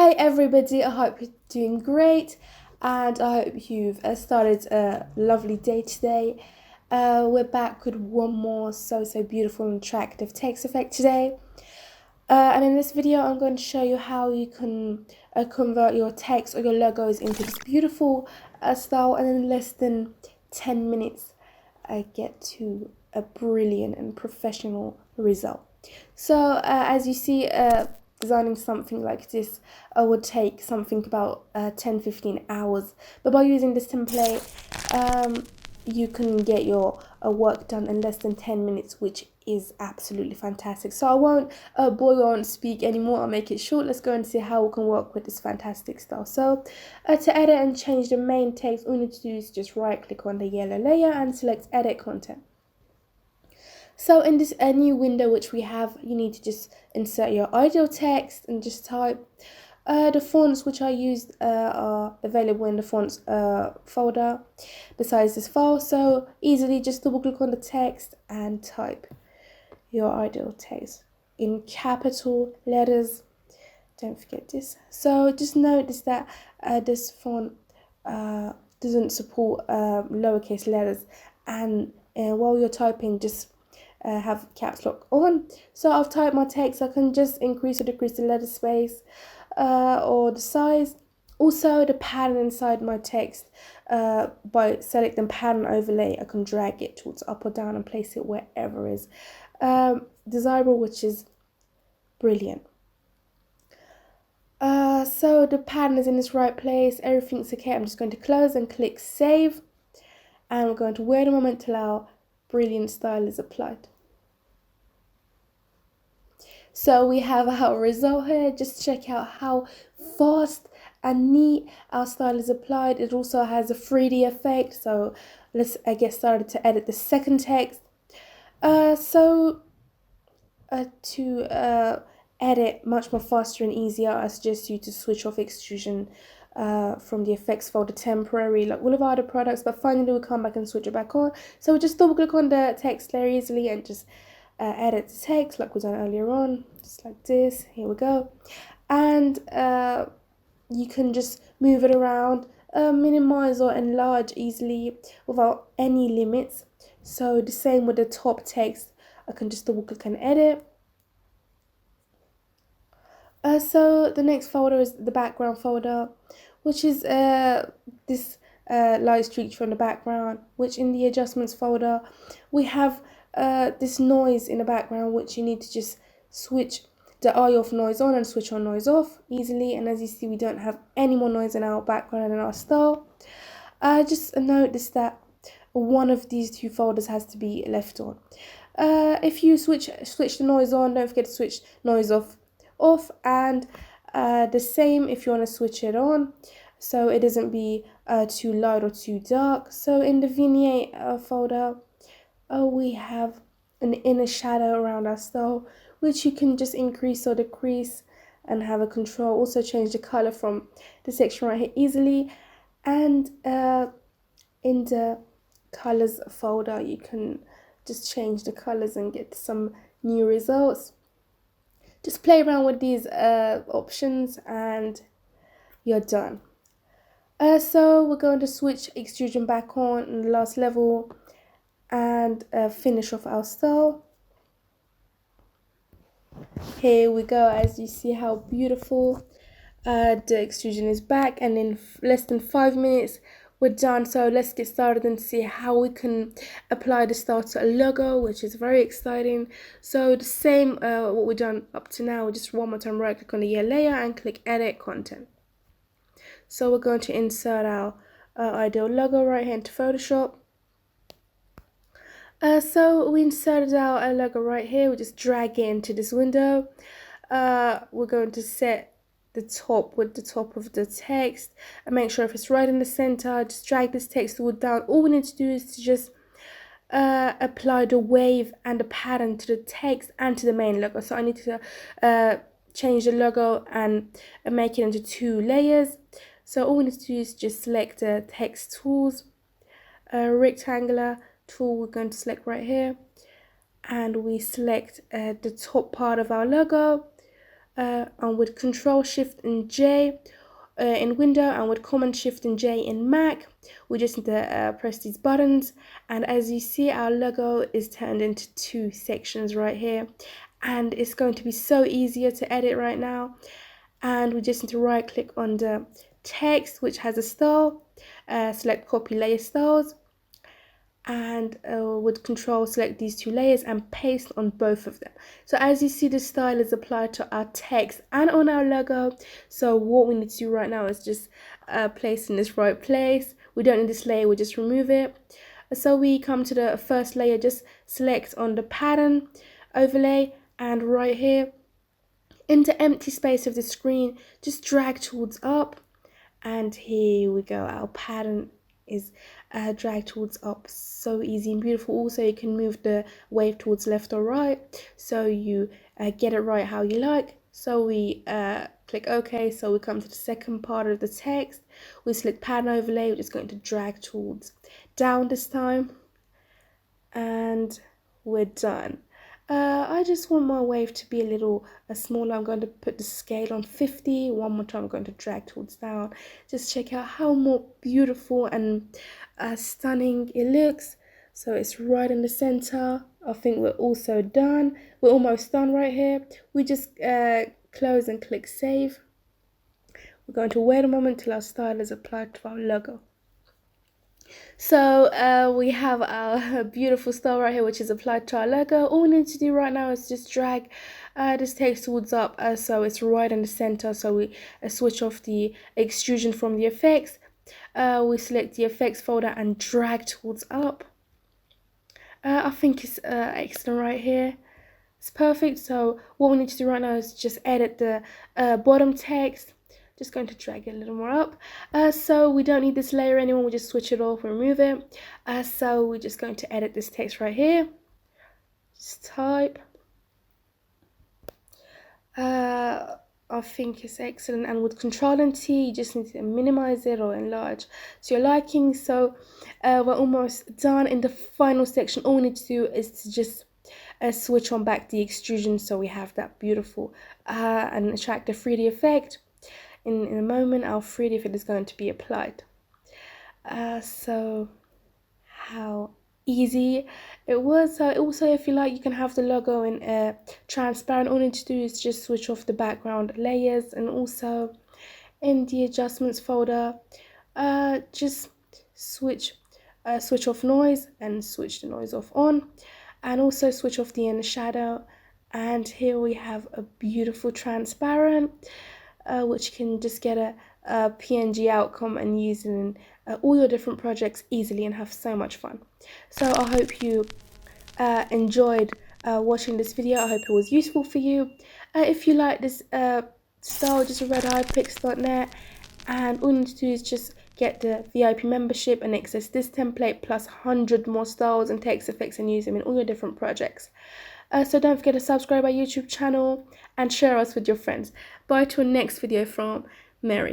Hey everybody, I hope you're doing great and I hope you've started a lovely day today. We're back with one more so beautiful and attractive text effect today. And in this video, I'm going to show you how you can convert your text or your logos into this beautiful style, and in less than 10 minutes, get to a brilliant and professional result. So as you see, designing something like this would take something about 10-15 hours, but by using this template you can get your work done in less than 10 minutes, which is absolutely fantastic. So I won't bore you on speak anymore. I'll make it short. Let's go and see how we can work with this fantastic style. So to edit and change the main text, all you need to do is just right click on the yellow layer and select edit content. So in this new window which we have, you need to just insert your ideal text and just type. The fonts which I used are available in the fonts folder besides this file, so easily just double click on the text and type your ideal text in capital letters. Don't forget this. So just notice that this font doesn't support lowercase letters, and while you're typing, just have caps lock on. So I've typed my text. I can just increase or decrease the letter space or the size. Also the pattern inside my text, by selecting pattern overlay, I can drag it towards up or down and place it wherever is desirable, which is brilliant. So the pattern is in its right place, everything's okay. I'm just going to close and click save, and we're going to wait a moment till our brilliant style is applied. So we have our result here. Just check out how fast and neat our style is applied. It also has a 3D effect. So let's get started to edit the second text. To edit much more faster and easier, I suggest you to switch off extrusion from the effects folder temporary, like all of our other products, but finally we'll come back and switch it back on. So we just double click on the text layer easily and just edit the text like we've done earlier on, just like this. Here we go. And you can just move it around, minimize or enlarge easily without any limits. So the same with the top text, I can just double click and edit. So the next folder is the background folder, which is this light streak from the background, which in the adjustments folder we have this noise in the background, which you need to just switch the eye off noise on and switch on noise off easily. And as you see, we don't have any more noise in our background and in our style. Just notice that one of these two folders has to be left on. If you switch the noise on, don't forget to switch noise off, and the same if you want to switch it on, so it doesn't be too light or too dark. So in the vignette folder, we have an inner shadow around our style, which you can just increase or decrease and have a control. Also change the color from the section right here easily, and in the colors folder you can just change the colors and get some new results. Just play around with these options and you're done. So we're going to switch extrusion back on in the last level and finish off our style. Here we go. As you see how beautiful the extrusion is back, and in less than 5 minutes we're done. So let's get started and see how we can apply the style to a logo, which is very exciting. So the same what we've done up to now, just one more time right click on the yellow layer and click edit content. So we're going to insert our ideal logo right here into Photoshop. So we inserted our logo right here. We just drag it into this window. We're going to set the top with the top of the text and make sure if it's right in the center. Just drag this text tool down. All we need to do is to just apply the wave and the pattern to the text and to the main logo. So I need to change the logo and make it into 2 layers. So all we need to do is just select the text tools, rectangular tool we're going to select right here, and we select the top part of our logo. and with Control Shift and J in Windows, and with Command Shift and J in Mac. We just need to press these buttons, and as you see, our logo is turned into 2 sections right here, and it's going to be so easier to edit right now. And we just need to right click on the text which has a style, select copy layer styles, and with Control select these 2 layers and paste on both of them. So as you see, the style is applied to our text and on our logo. So what we need to do right now is just place in this right place. We don't need this layer, we just remove it. So we come to the first layer, just select on the pattern overlay, and right here in the empty space of the screen, just drag towards up, and here we go. Our pattern is dragged towards up. So easy and beautiful. Also, you can move the wave towards left or right, so you get it right how you like. So we click OK. So we come to the second part of the text. We select pattern overlay. We're just going to drag towards down this time, and we're done. I just want my wave to be a little smaller. I'm going to put the scale on 50. One more time, I'm going to drag towards down. Just check out how more beautiful and stunning it looks. So it's right in the center. I think we're also done. We're almost done right here. We just close and click save. We're going to wait a moment till our style is applied to our logo. So we have our beautiful style right here, which is applied to our logo. All we need to do right now is just drag this text towards up, so it's right in the center. So we switch off the extrusion from the effects. We select the effects folder and drag towards up. I think it's excellent right here. It's perfect. So what we need to do right now is just edit the bottom text. Just going to drag it a little more up. So we don't need this layer anymore. We just switch it off, remove it. So we're just going to edit this text right here. Just type. I think it's excellent, and with Control and T, you just need to minimize it or enlarge to your liking. So we're almost done. In the final section, all we need to do is to just switch on back the extrusion, so we have that beautiful and attractive 3D effect. In a moment, our 3D effect is going to be applied. So how easy it was. So also, if you like, you can have the logo in transparent. All you need to do is just switch off the background layers, and also in the adjustments folder, just switch off noise and switch the noise off on, and also switch off the inner shadow. And here we have a beautiful transparent, which can just get a PNG outcome and use it in all your different projects easily and have so much fun. So I hope you enjoyed watching this video. I hope it was useful for you. If you like this style, just redeyepix.net, and all you need to do is just get the VIP membership and access this template plus 100 more styles and text effects and use them in all your different projects. So don't forget to subscribe our YouTube channel and share us with your friends. Bye to our next video from Mary.